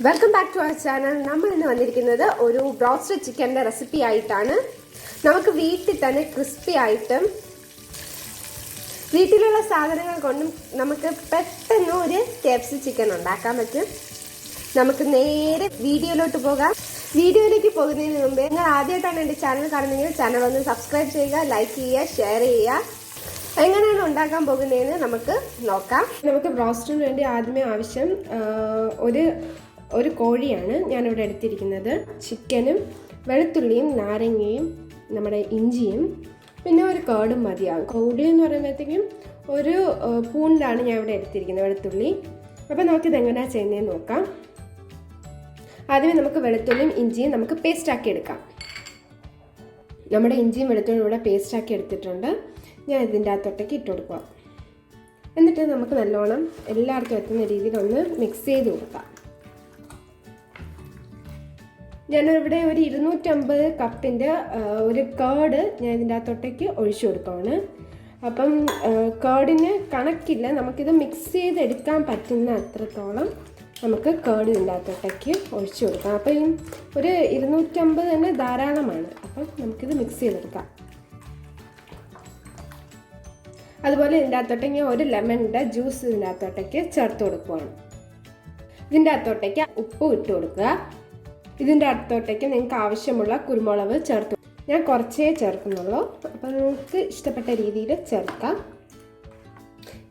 Welcome back to our channel. നമ്മൾ ഇന്ന് വന്നിരിക്കുന്നത് ഒരു ബ്രോസ്റ്റഡ് ചിക്കൻ്റെ റെസിപ്പി ആയിട്ടാണ്. നമുക്ക് വീട്ടിൽ തന്നെ ക്രിസ്പി ആയിട്ടും വീട്ടിലുള്ള സാധനങ്ങൾ കൊണ്ടും നമുക്ക് പെട്ടെന്ന് ഒരു KFC ചിക്കൻ ഉണ്ടാക്കാൻ പറ്റും. നമുക്ക് നേരെ വീഡിയോയിലോട്ട് പോകാം. വീഡിയോയിലേക്ക് പോകുന്നതിന് മുമ്പേ നിങ്ങൾ ആദ്യമായിട്ടാണ് എൻ്റെ ചാനൽ കാണുന്നതെങ്കിൽ ചാനൽ ഒന്ന് സബ്സ്ക്രൈബ് ചെയ്യുക, ലൈക്ക് ചെയ്യുക, ഷെയർ ചെയ്യുക. എങ്ങനെയാണ് ഉണ്ടാക്കാൻ പോകുന്നതെന്ന് നമുക്ക് നോക്കാം. നമുക്ക് ബ്രോസ്റ്റിന് വേണ്ടി ആദ്യമേ ആവശ്യം ഒരു കോഴിയാണ് ഞാനിവിടെ എടുത്തിരിക്കുന്നത്. ചിക്കനും വെളുത്തുള്ളിയും നാരങ്ങയും നമ്മുടെ ഇഞ്ചിയും പിന്നെ ഒരു കേടും മതിയാകും. കോഴി എന്ന് പറയുമ്പോഴത്തേക്കും ഒരു പൂണ്ടാണ് ഞാൻ ഇവിടെ എടുത്തിരിക്കുന്നത്, വെളുത്തുള്ളി. അപ്പോൾ നമുക്കിത് എങ്ങനെയാണ് ചെയ്യുന്നതെന്ന് നോക്കാം. ആദ്യമേ നമുക്ക് വെളുത്തുള്ളിയും ഇഞ്ചിയും നമുക്ക് പേസ്റ്റാക്കി എടുക്കാം. നമ്മുടെ ഇഞ്ചിയും വെളുത്തുള്ളിയും ഇവിടെ പേസ്റ്റാക്കി എടുത്തിട്ടുണ്ട്. ഞാൻ ഇതിൻ്റെ അകത്തോട്ടേക്ക് ഇട്ട് കൊടുക്കുക. എന്നിട്ട് നമുക്ക് നല്ലോണം എല്ലാവർക്കും എത്തുന്ന രീതിയിൽ ഒന്ന് മിക്സ് ചെയ്ത് കൊടുക്കാം. ഞാനിവിടെ ഒരു 250 കപ്പിൻ്റെ ഒരു കേർഡ് ഞാൻ ഇതിൻ്റെ അകത്തോട്ടേക്ക് ഒഴിച്ചു കൊടുക്കുകയാണ്. അപ്പം കേർഡിന് കണക്കില്ല, നമുക്കിത് മിക്സ് ചെയ്തെടുക്കാൻ പറ്റുന്ന അത്രത്തോളം നമുക്ക് കേർഡ് ഇതിൻ്റെ അകത്തോട്ടേക്ക് ഒഴിച്ചു കൊടുക്കാം. അപ്പം ഒരു 250 തന്നെ ധാരാളമാണ്. അപ്പം നമുക്കിത് മിക്സ് ചെയ്തെടുക്കാം. അതുപോലെ ഇതിൻ്റെ അകത്തോട്ടേക്ക് ഒരു ലെമണിൻ്റെ ജ്യൂസ് ഇതിൻ്റെ അകത്തോട്ടേക്ക് ചേർത്ത് കൊടുക്കുകയാണ്. ഇതിൻ്റെ അകത്തോട്ടേക്ക് ഉപ്പ് ഇട്ട് കൊടുക്കുക. ഇതിൻ്റെ അകത്തോട്ടേക്ക് നിങ്ങൾക്ക് ആവശ്യമുള്ള കുരുമുളക് ചേർത്ത്, ഞാൻ കുറച്ചേ ചേർക്കുന്നുള്ളൂ. അപ്പോൾ നിങ്ങൾക്ക് ഇഷ്ടപ്പെട്ട രീതിയിൽ ചേർക്കാം.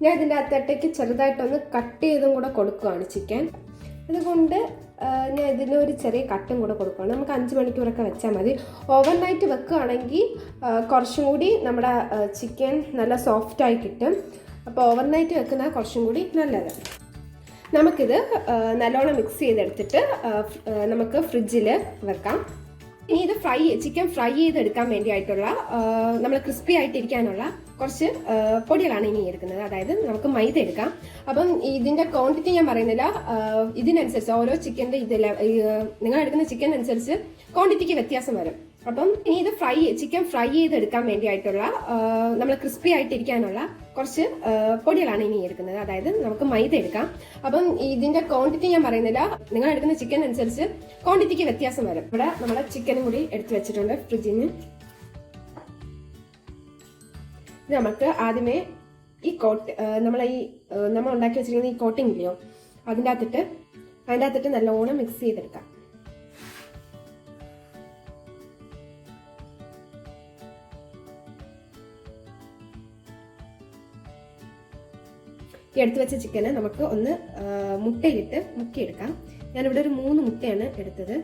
ഞാൻ ഇതിൻ്റെ അകത്തോട്ടേക്ക് ചെറുതായിട്ടൊന്ന് കട്ട് ചെയ്തും കൂടെ കൊടുക്കുകയാണ് ചിക്കൻ. അതുകൊണ്ട് ഞാൻ ഇതിനൊരു ചെറിയ കട്ടും കൂടെ കൊടുക്കുകയാണ്. നമുക്ക് 5 മണിക്കൂറൊക്കെ വെച്ചാൽ മതി. ഓവർനൈറ്റ് വെക്കുകയാണെങ്കിൽ കുറച്ചും കൂടി നമ്മുടെ ചിക്കൻ നല്ല സോഫ്റ്റായി കിട്ടും. അപ്പോൾ ഓവർനൈറ്റ് വെക്കുന്നത് കുറച്ചും കൂടി നല്ലത്. നമുക്കിത് നല്ലോണം മിക്സ് ചെയ്തെടുത്തിട്ട് നമുക്ക് ഫ്രിഡ്ജിൽ വെക്കാം. ഇനി ഇത് ചിക്കൻ ഫ്രൈ ചെയ്തെടുക്കാൻ വേണ്ടിയായിട്ടുള്ള നമ്മൾ ക്രിസ്പി ആയിട്ടിരിക്കാനുള്ള കുറച്ച് പൊടികളാണ് ഇനി എടുക്കുന്നത്. അതായത് നമുക്ക് മൈദ എടുക്കാം. അപ്പം ഇതിൻ്റെ ക്വാണ്ടിറ്റി ഞാൻ പറയുന്നില്ല, ഇതിനനുസരിച്ച് ഓരോ ചിക്കൻ്റെ നിങ്ങൾ എടുക്കുന്ന ചിക്കൻ അനുസരിച്ച് ക്വാണ്ടിറ്റിക്ക് വ്യത്യാസം വരും. അപ്പം ഇനി ഇത് ചിക്കൻ ഫ്രൈ ചെയ്തെടുക്കാൻ വേണ്ടിയായിട്ടുള്ള നമ്മൾ ക്രിസ്പി ആയിട്ടിരിക്കാനുള്ള കുറച്ച് പൊടികളാണ് ഇനി എടുക്കുന്നത്. അതായത് നമുക്ക് മൈദ എടുക്കാം. അപ്പം ഇതിൻ്റെ ക്വാണ്ടിറ്റി ഞാൻ പറയുന്നില്ല, നിങ്ങൾ എടുക്കുന്ന ചിക്കൻ അനുസരിച്ച് ക്വാണ്ടിറ്റിക്ക് വ്യത്യാസം വരും. ഇവിടെ നമ്മുടെ ചിക്കനും കൂടി എടുത്തു വെച്ചിട്ടുണ്ട് ഫ്രിഡ്ജിന്. നമുക്ക് ആദ്യമേ ഈ നമ്മൾ ഉണ്ടാക്കി വെച്ചിരിക്കുന്ന ഈ കോട്ടിംഗ് ഇല്ലയോ, അതിൻ്റെ അകത്തിട്ട് നല്ലോണം മിക്സ് ചെയ്തെടുക്കാം. ഈ എടുത്തു വെച്ച ചിക്കന് നമുക്ക് ഒന്ന് മുട്ടയിലിട്ട് മുക്കിയെടുക്കാം. ഞാനിവിടെ ഒരു 3 മുട്ടയാണ് എടുത്തത്.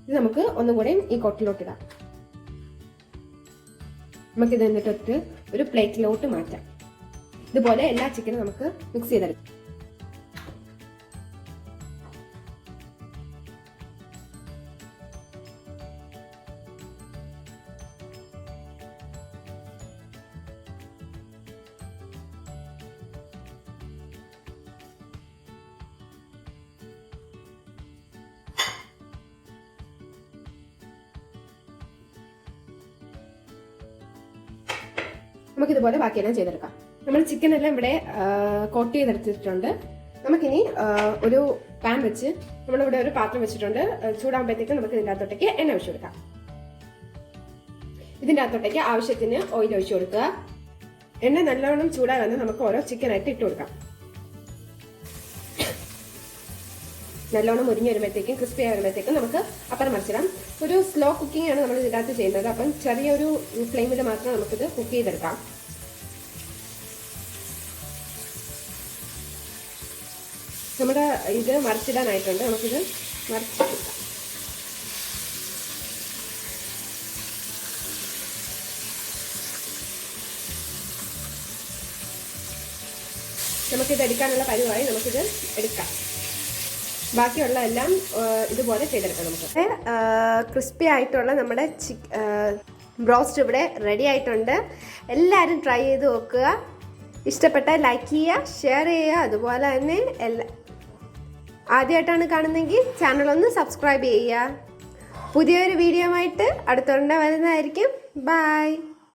ഇത് നമുക്ക് ഒന്നും കൂടെ ഈ കൊട്ടിലോട്ടിടാം. നമുക്കിത് എന്നിട്ട് ഒരു പ്ലേറ്റിലോട്ട് മാറ്റാം. ഇതുപോലെ എല്ലാ ചിക്കനും നമുക്ക് മിക്സ് ചെയ്തെടുക്കാം. നമുക്കിതുപോലെ ബാക്കിയെല്ലാം ചെയ്തെടുക്കാം. നമ്മൾ ചിക്കൻ എല്ലാം ഇവിടെ കോട്ട് ചെയ്തെടുത്തിട്ടുണ്ട്. നമുക്കിനി ഒരു പാൻ വെച്ച് നമ്മളിവിടെ ഒരു പാത്രം വെച്ചിട്ടുണ്ട്. ചൂടാകുമ്പോഴത്തേക്ക് നമുക്ക് ഇതിൻ്റെ അകത്തോട്ടേക്ക് എണ്ണ ഒഴിച്ചു കൊടുക്കാം. ഇതിൻ്റെ അകത്തോട്ടേക്ക് ആവശ്യത്തിന് ഓയിൽ ഒഴിച്ചു കൊടുക്കുക. എണ്ണ നല്ലവണ്ണം ചൂടായി വന്ന് നമുക്ക് ഓരോ ചിക്കനായിട്ട് ഇട്ട് കൊടുക്കാം. നല്ലോണം മുരിഞ്ഞ് വരുമ്പോഴത്തേക്കും ക്രിസ്പി ആയി വരുമ്പോഴത്തേക്കും നമുക്ക് അപ്പുറം മറിച്ചിടാം. ഒരു സ്ലോ കുക്കിംഗ് ആണ് നമ്മൾ ഇതിനകത്ത് ചെയ്യുന്നത്. അപ്പം ചെറിയൊരു ഫ്ലെയിമിൽ മാത്രം നമുക്കിത് കുക്ക് ചെയ്തെടുക്കാം. നമ്മുടെ ഇത് മറിച്ചിടാനായിട്ടുണ്ട്. നമുക്കിത് മറിച്ചിടാം. നമുക്കിത് എടുക്കാനുള്ള പരിവായി നമുക്കിത് എടുക്കാം. ബാക്കിയുള്ള എല്ലാം ഇതുപോലെ ചെയ്തെടുക്കാം. നമുക്ക് ക്രിസ്പി ആയിട്ടുള്ള നമ്മുടെ ബ്രോസ്റ്റ് ഇവിടെ റെഡി ആയിട്ടുണ്ട്. എല്ലാവരും ട്രൈ ചെയ്ത് നോക്കുക. ഇഷ്ടപ്പെട്ടാൽ ലൈക്ക് ചെയ്യുക, ഷെയർ ചെയ്യുക. അതുപോലെ തന്നെ ആദ്യമായിട്ടാണ് കാണുന്നതെങ്കിൽ ചാനലൊന്ന് സബ്സ്ക്രൈബ് ചെയ്യുക. പുതിയൊരു വീഡിയോ ആയിട്ട് അടുത്തുടനെ വരുന്നതായിരിക്കും. ബൈ.